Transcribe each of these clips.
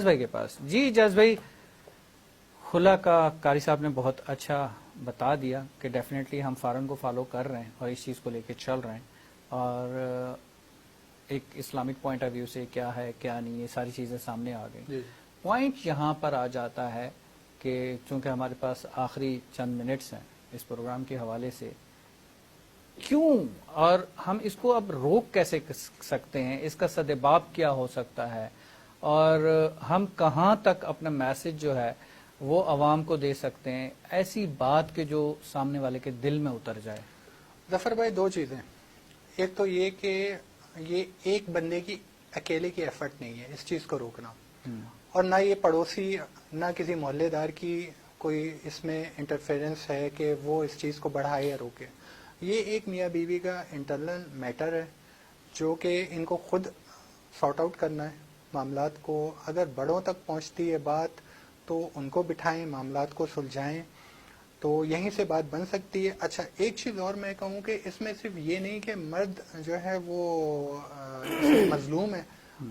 بھائی کے پاس جی جز بھائی خلا کا قاری صاحب نے بہت اچھا بتا دیا کہ ڈیفینیٹلی ہم فارن کو فالو کر رہے ہیں اور اس چیز کو لے کے چل رہے ہیں اور ایک اسلامک پوائنٹ آف ویو سے کیا ہے کیا نہیں یہ ساری چیزیں سامنے آ گئی. پوائنٹ یہاں پر آ جاتا ہے کہ چونکہ ہمارے پاس آخری چند منٹس ہیں اس پروگرام کے حوالے سے کیوں اور ہم اس کو اب روک کیسے سکتے ہیں, اس کا سدباب کیا ہو سکتا ہے اور ہم کہاں تک اپنا میسج جو ہے وہ عوام کو دے سکتے ہیں ایسی بات کہ جو سامنے والے کے دل میں اتر جائے. ظفر بھائی دو چیزیں, ایک تو یہ کہ یہ ایک بندے کی اکیلے کی ایفرٹ نہیں ہے اس چیز کو روکنا, اور نہ یہ پڑوسی نہ کسی محلے دار کی کوئی اس میں انٹرفیرنس ہے کہ وہ اس چیز کو بڑھائے یا روکے. یہ ایک میاں بیوی کا انٹرنل میٹر ہے جو کہ ان کو خود سارٹ آؤٹ کرنا ہے معاملات کو. اگر بڑوں تک پہنچتی ہے بات تو ان کو بٹھائیں, معاملات کو سلجھائیں, تو یہیں سے بات بن سکتی ہے. اچھا ایک چیز اور میں کہوں کہ اس میں صرف یہ نہیں کہ مرد جو ہے وہ مظلوم ہے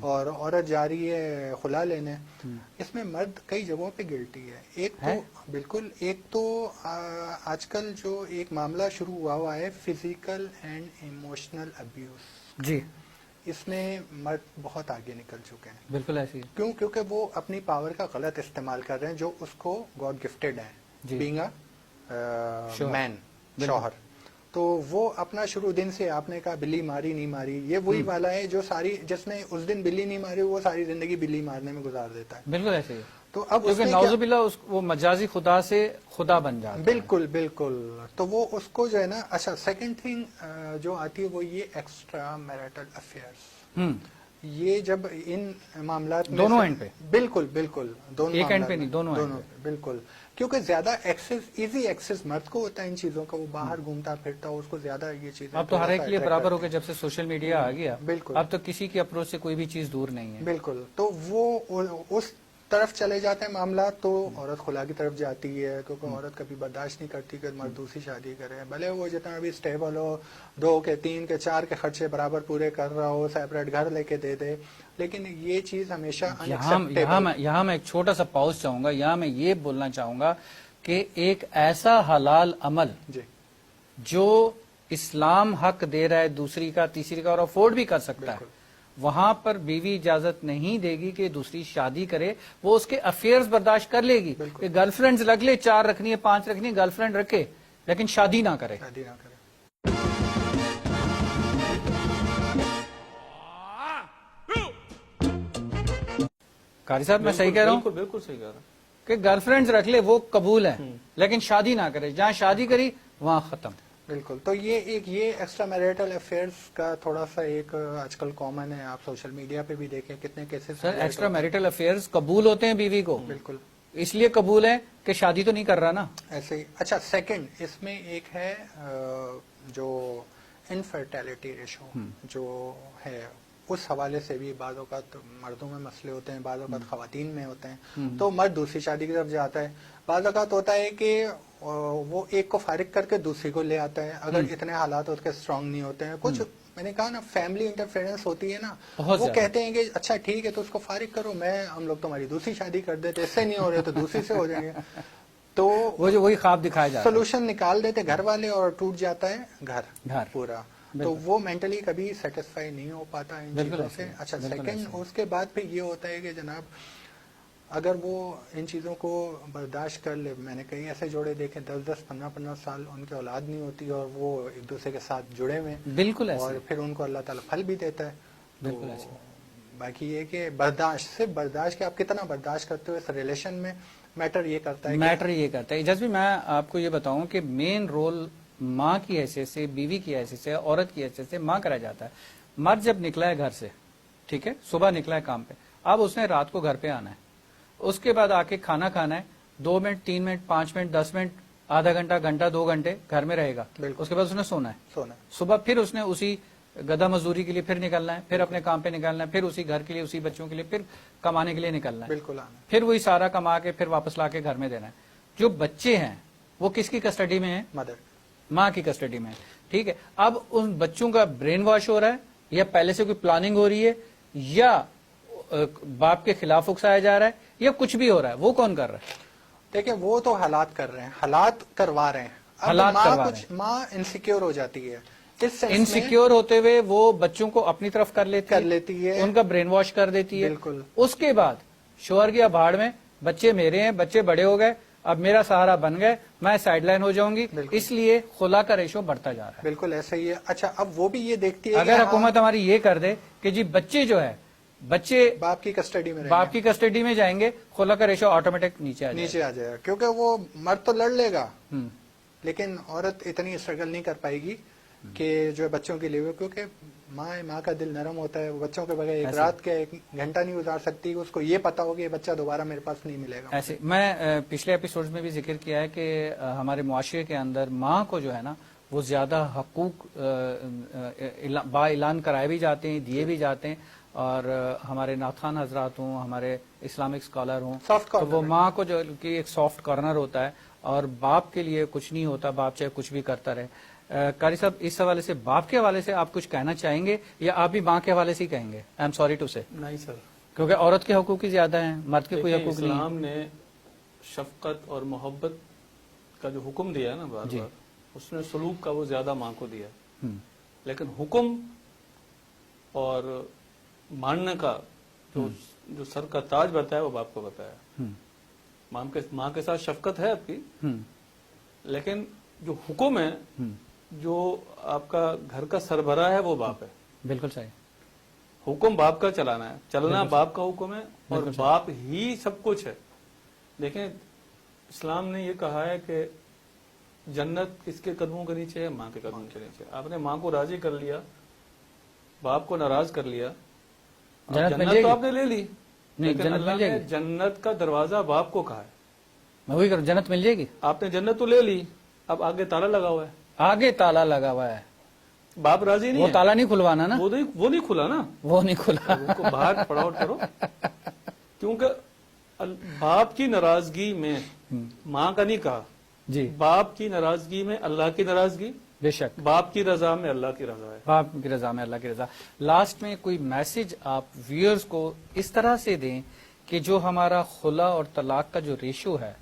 اور عورت جا رہی ہے خلا لینے, اس میں مرد کئی جگہوں پہ گلٹی ہے. ایک تو بالکل, ایک تو آج کل جو ایک معاملہ شروع ہوا ہے فزیکل اینڈ ایموشنل ابیوز, جی اس میں مرد بہت آگے نکل چکے ہیں. بالکل ایسی کیوں؟ کیونکہ وہ اپنی پاور کا غلط استعمال کر رہے ہیں جو اس کو گاڈ گفٹیڈ ہیں بینگ اے مین, شوہر. تو وہ اپنا شروع دن سے آپ نے کہا بلی ماری نہیں ماری, یہ وہی والا ہے جو ساری جس نے اس دن بلی نہیں ماری وہ ساری زندگی بلی مارنے میں گزار دیتا ہے. بالکل ایسے ہی. تو اب نعوذ باللہ وہ مجازی خدا سے خدا بن جاتا ہے. بالکل بالکل. تو وہ اس کو جو ہے نا, اچھا سیکنڈ تھنگ جو آتی ہے وہ یہ ایکسٹرا میرٹل افیئرس, یہ جب ان معاملات میں دونوں اینڈ پہ, بالکل بالکل دونوں ایک اینڈ پہ نہیں دونوں بالکل, کیونکہ زیادہ ایکسس ایزی ایکسس مرد کو ہوتا ہے ان چیزوں کا, وہ باہر گھومتا پھرتا اس کو زیادہ یہ چیزیں. اب تو ہر ایک کے لیے برابر ہو گیا جب سے سوشل میڈیا آ گیا, بالکل اب تو کسی کی اپروچ سے کوئی بھی چیز دور نہیں ہے. بالکل. تو وہ اس طرف چلے جاتے ہیں معاملات, تو عورت خلا کی طرف جاتی ہے کیونکہ عورت کبھی برداشت نہیں کرتی کہ مرد دوسری شادی کرے, بھلے وہ جتنا بھی اسٹیبل ہو, 2 کے 3 کے 4 کے خرچے برابر پورے کر رہا ہو, سیپریٹ گھر لے کے دے دے, لیکن یہ چیز ہمیشہ یہاں میں ایک چھوٹا سا پاؤز چاہوں گا, یہاں میں یہ بولنا چاہوں گا کہ ایک ایسا حلال عمل جو اسلام حق دے رہا ہے دوسری کا تیسری کا اور افورڈ بھی کر سکتا ہے, وہاں پر بیوی اجازت نہیں دے گی کہ دوسری شادی کرے. وہ اس کے افیئرز برداشت کر لے گی کہ گرل فرینڈز رکھ لے, 4 رکھنی ہے 5 رکھنی ہے, گرل فرینڈ رکھے لیکن شادی نہ کرے. قاری صاحب میں صحیح کہہ رہا ہوں؟ بالکل صحیح کہہ رہا ہوں کہ گرل فرینڈز رکھ لے وہ قبول ہے لیکن شادی نہ کرے, جہاں شادی کری وہاں ختم. بالکل. تو یہ ایکسٹرا میریٹل افیئرس کا تھوڑا سا ایک آج کل کامن ہے, آپ سوشل میڈیا پہ بھی دیکھیں کتنے cases. Sir extra marital affairs قبول ہوتے ہیں بیوی کو, بالکل اس لیے قبول ہے کہ شادی تو نہیں کر رہا نا, ایسے ہی. اچھا سیکنڈ اس میں ایک ہے جو انفرٹیلٹی ریشو جو ہے, اس حوالے سے بھی بعض اوقات مردوں میں مسئلے ہوتے ہیں, بعض اوقات خواتین میں ہوتے ہیں, تو مرد دوسری شادی کی طرف جاتا ہے. بعض اوقات ہوتا ہے کہ وہ ایک کو فارغ کر کے دوسری کو لے آتا ہے اگر اتنے حالات اس کے اسٹرانگ نہیں ہوتے ہیں. کچھ میں نے کہا نا فیملی انٹرفیئرنس ہوتی ہے نا, وہ کہتے ہیں کہ اچھا ٹھیک ہے تو اس کو فارغ کرو, ہم لوگ تمہاری دوسری شادی کر دیتے, اس سے نہیں ہو رہے تو دوسری سے ہو جائیں گے. تو وہی خواب دکھایا جاتا ہے, سولوشن نکال دیتے گھر والے اور ٹوٹ جاتا ہے گھر پورا. تو وہ مینٹلی کبھی سیٹسفائی نہیں ہو پاتا ان چیزوں سے. اچھا سیکنڈ اس کے بعد پھر یہ ہوتا ہے کہ جناب اگر وہ ان چیزوں کو برداشت کر لے, میں نے کئی ایسے جوڑے دیکھے 10 15 سال ان کی اولاد نہیں ہوتی اور وہ ایک دوسرے کے ساتھ جڑے ہوئے, بالکل, اور پھر ان کو اللہ تعالیٰ پھل بھی دیتا ہے. بالکل. باقی یہ کہ برداشت کہ آپ کتنا برداشت کرتے ہو اس ریلیشن میں میٹر یہ کرتا ہے. جذبی میں آپ کو یہ بتاؤں کہ مین رول ماں کی حیثیت سے, بیوی کی حیثیت سے, عورت کی حیثیت سے ماں کرا جاتا ہے. مرد جب نکلا ہے گھر سے, ٹھیک ہے, صبح نکلا ہے کام پہ, اب اس نے رات کو گھر پہ آنا ہے, اس کے بعد آ کے کھانا کھانا ہے, 2 منٹ 3 منٹ 5 منٹ 10 منٹ آدھا گھنٹہ 2 گھنٹے گھر میں رہے گا, اس کے بعد اس نے سونا ہے. صبح پھر اس نے اسی گدھا مزدوری کے لیے پھر نکلنا ہے, پھر اپنے کام پہ نکلنا ہے, پھر اسی گھر کے لیے اسی بچوں کے لیے پھر کمانے کے لیے نکلنا ہے, بالکل, پھر وہی سارا کما کے پھر واپس لا کے گھر میں دینا ہے. جو بچے ہیں وہ کس کی کسٹڈی میں ہیں؟ ماں کی کسٹڈی میں ہے, ٹھیک ہے. اب ان بچوں کا برین واش ہو رہا ہے یا پہلے سے کوئی پلاننگ ہو رہی ہے یا باپ کے خلاف اکسایا جا رہا ہے یا کچھ بھی ہو رہا ہے، وہ کون کر رہا ہے؟ دیکھیں وہ تو حالات کر رہے ہیں، حالات کروا رہے ہیں. اب حالات ماں کروا کچھ ماں انسیکیور ہو جاتی ہے، اس سینس میں انسیکیور ہوتے ہوئے وہ بچوں کو اپنی طرف کر لیتی ہے، ان کا برین واش کر دیتی ہے. بالکل. اس کے بعد شوہر گیا بھاڑ میں، بچے میرے ہیں، بچے بڑے ہو گئے، اب میرا سہارا بن گئے، میں سائڈ لائن ہو جاؤں گی. بالکل. اس لیے خلا کا ریشو بڑھتا جا رہا ہے. بالکل ایسا ہی ہے. اچھا اب وہ بھی یہ دیکھتی ہے اگر کہ حکومت ہماری یہ کر دے کہ جی بچے جو ہے بچے باپ کی کسٹڈی میں باپ کی کسٹڈی میں جائیں گے، خلا کا ریشو آٹومیٹک نیچے آ جائے نیچے آ جائے گا، کیونکہ وہ مرد تو لڑ لے گا گا. لیکن عورت اتنی اسٹرگل نہیں کر پائے گی کہ جو ہے بچوں کے لیے، کیونکہ ماں کا دل نرم ہوتا ہے، وہ بچوں کے بغیر ایک رات کے ایک گھنٹہ نہیں گزار سکتی، اس کو یہ پتا ہوگا یہ بچہ دوبارہ میرے پاس نہیں ملے گا. ایسے میں پچھلے ایپیسوڈ میں بھی ذکر کیا ہے کہ ہمارے معاشرے کے اندر ماں کو جو ہے نا وہ زیادہ حقوق با اعلان کرائے بھی جاتے ہیں، دیے بھی جاتے ہیں، اور ہمارے ناتھان حضرات ہوں، ہمارے اسلامک اسکالر ہوں، تو وہ ماں کو جو کہ ایک سافٹ کارنر ہوتا ہے، اور باپ کے لیے کچھ نہیں ہوتا، باپ چاہے کچھ بھی کرتا رہے. قاری صاحب اس حوالے سے باپ کے حوالے سے آپ کچھ کہنا چاہیں گے یا آپ بھی ماں کے حوالے سے ہی کہیں گے؟ آئی ایم سوری ٹو سے. نہیں سر، کیونکہ عورت کے حقوق ہی زیادہ ہیں، مرد کے کوئی حقوق نہیں. اسلام نے شفقت اور محبت کا جو حکم دیا ہے نا بار بار، اس نے سلوک کا وہ زیادہ ماں کو دیا ہے. لیکن حکم اور ماننے کا جو سر کا تاج بتایا وہ باپ کو بتایا. ماں کے ساتھ شفقت ہے آپ کی، لیکن جو حکم ہے، جو آپ کا گھر کا سربراہ ہے وہ باپ ہے. بالکل صحیح. حکم باپ کا چلانا ہے، چلنا باپ کا حکم ہے، اور باپ ہی سب کچھ ہے. دیکھیں اسلام نے یہ کہا ہے کہ جنت کس کے قدموں کے نیچے ہے؟ ماں کے قدموں کے نیچے. آپ نے ماں کو راضی کر لیا، باپ کو ناراض کر لیا، جنت تو آپ نے لے لی، لیکن اللہ نے جنت کا دروازہ باپ کو کہا ہے. میں وہی کروں، جنت مل جائے گی. آپ نے جنت تو لے لی، اب آگے تالا لگا ہوا ہے. آگے تالا لگا ہوا ہے، باپ راضی نہیں، وہ تالا نہیں کھلوانا نا، وہ نہیں کھلا نا، وہ نہیں کھلا، ان کو باہر پڑ آؤٹ کرو. کیونکہ باپ کی ناراضگی میں ماں کا نہیں کہا جی، باپ کی ناراضگی میں اللہ کی ناراضگی، بے شک باپ کی رضا میں اللہ کی رضا ہے. باپ کی رضا میں اللہ کی رضا. لاسٹ میں کوئی میسج آپ ویورز کو اس طرح سے دیں کہ جو ہمارا خلا اور طلاق کا جو ریشو ہے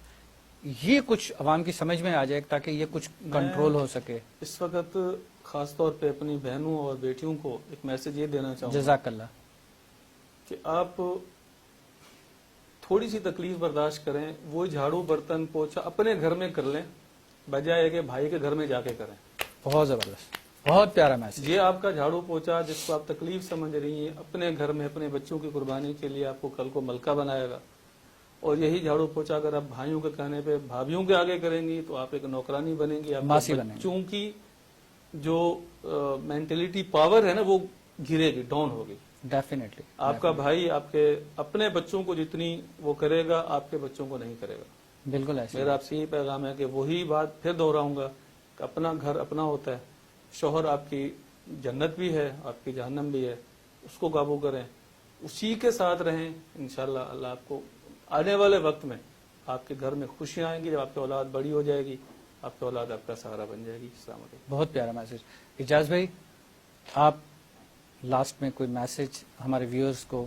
یہ کچھ عوام کی سمجھ میں آ جائے تاکہ یہ کچھ کنٹرول ہو سکے. اس وقت خاص طور پہ اپنی بہنوں اور بیٹیوں کو ایک میسج یہ دینا چاہوں گا، جزاک اللہ، کہ آپ تھوڑی سی تکلیف برداشت کریں. وہ جھاڑو برتن پوچھا اپنے گھر میں کر لیں بجائے کہ بھائی کے گھر میں جا کے کریں. بہت زبردست، بہت پیارا میسج. یہ آپ کا جھاڑو پوچھا جس کو آپ تکلیف سمجھ رہی ہیں، اپنے گھر میں اپنے بچوں کی قربانی کے لیے آپ کو کل کو ملکہ بنائے گا. اور یہی جھاڑو پوچھا اگر آپ بھائیوں کے کہنے پہ بھابھیوں کے آگے کریں گی تو آپ ایک نوکرانی بنیں گی. آپ بچوں کی جو مینٹلٹی پاور ہے نا وہ گرے گی، ڈاؤن ہوگی. ڈیفینیٹلی آپ کا بھائی آپ کے اپنے بچوں کو جتنی وہ کرے گا آپ کے بچوں کو نہیں کرے گا. بالکل ایسے. میرا آپ سے یہی پیغام ہے کہ وہی بات پھر دہراؤں گا کہ اپنا گھر اپنا ہوتا ہے. شوہر آپ کی جنت بھی ہے، آپ کی جہنم بھی ہے، اس کو قابو کریں، اسی کے ساتھ رہیں. انشاءاللہ اللہ آپ کو آنے والے وقت میں آپ کے گھر میں خوشیاں آئیں گی. جب آپ کی اولاد بڑی ہو جائے گی آپ کی اولاد آپ کا سہارا بن جائے گی. السلام علیکم. بہت پیارا میسج. اجاز بھائی آپ لاسٹ میں کوئی میسج ہمارے ویورز کو؟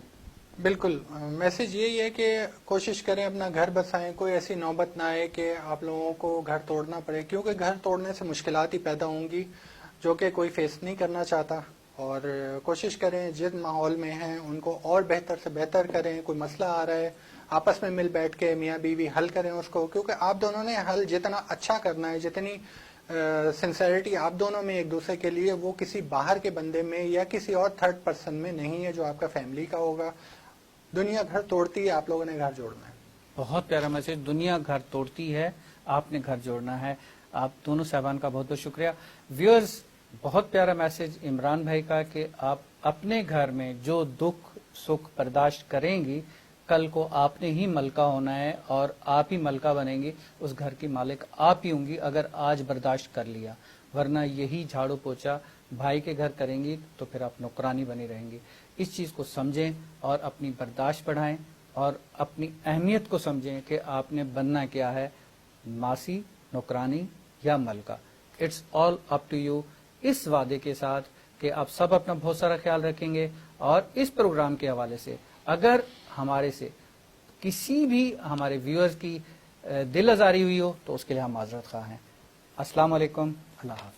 بالکل میسج یہی ہے کہ کوشش کریں اپنا گھر بسائیں. کوئی ایسی نوبت نہ آئے کہ آپ لوگوں کو گھر توڑنا پڑے، کیونکہ گھر توڑنے سے مشکلات ہی پیدا ہوں گی جو کہ کوئی فیس نہیں کرنا چاہتا. اور کوشش کریں جن ماحول میں ہیں ان کو اور بہتر سے بہتر کریں. کوئی مسئلہ آ رہا ہے آپس میں مل بیٹھ کے میاں بیوی حل کریں اس کو، کیونکہ آپ دونوں نے حل جتنا اچھا کرنا ہے، جتنی سنسیئرٹی آپ دونوں میں ایک دوسرے کے لیے، وہ کسی باہر کے بندے میں یا کسی اور تھرڈ پرسن میں نہیں ہے جو آپ کا فیملی کا ہوگا. دنیا گھر توڑتی ہے، آپ لوگوں نے گھر جوڑنا ہے. بہت پیارا میسج. دنیا گھر توڑتی ہے، آپ نے گھر جوڑنا ہے. آپ دونوں صاحبان کا بہت بہت شکریہ. ویورز بہت پیارا میسج عمران بھائی کا کہ آپ اپنے گھر میں جو دکھ سکھ برداشت کریں گی کل کو آپ نے ہی ملکہ ہونا ہے اور آپ ہی ملکہ بنیں گی. اس گھر کی مالک آپ ہی ہوں گی اگر آج برداشت کر لیا، ورنہ یہی جھاڑو پوچھا بھائی کے گھر کریں گی تو پھر آپ نوکرانی بنی رہیں گی. اس چیز کو سمجھیں اور اپنی برداشت بڑھائیں اور اپنی اہمیت کو سمجھیں کہ آپ نے بننا کیا ہے، ماسی، نوکرانی یا ملکہ. It's all up to you. اس وعدے کے ساتھ کہ آپ سب اپنا بہت سارا خیال رکھیں گے اور اس پروگرام کے حوالے سے اگر ہمارے سے کسی بھی ہمارے ویورز کی دل آزاری ہوئی ہو تو اس کے لیے ہم معذرت خواہ ہیں. السلام علیکم. اللہ حافظ.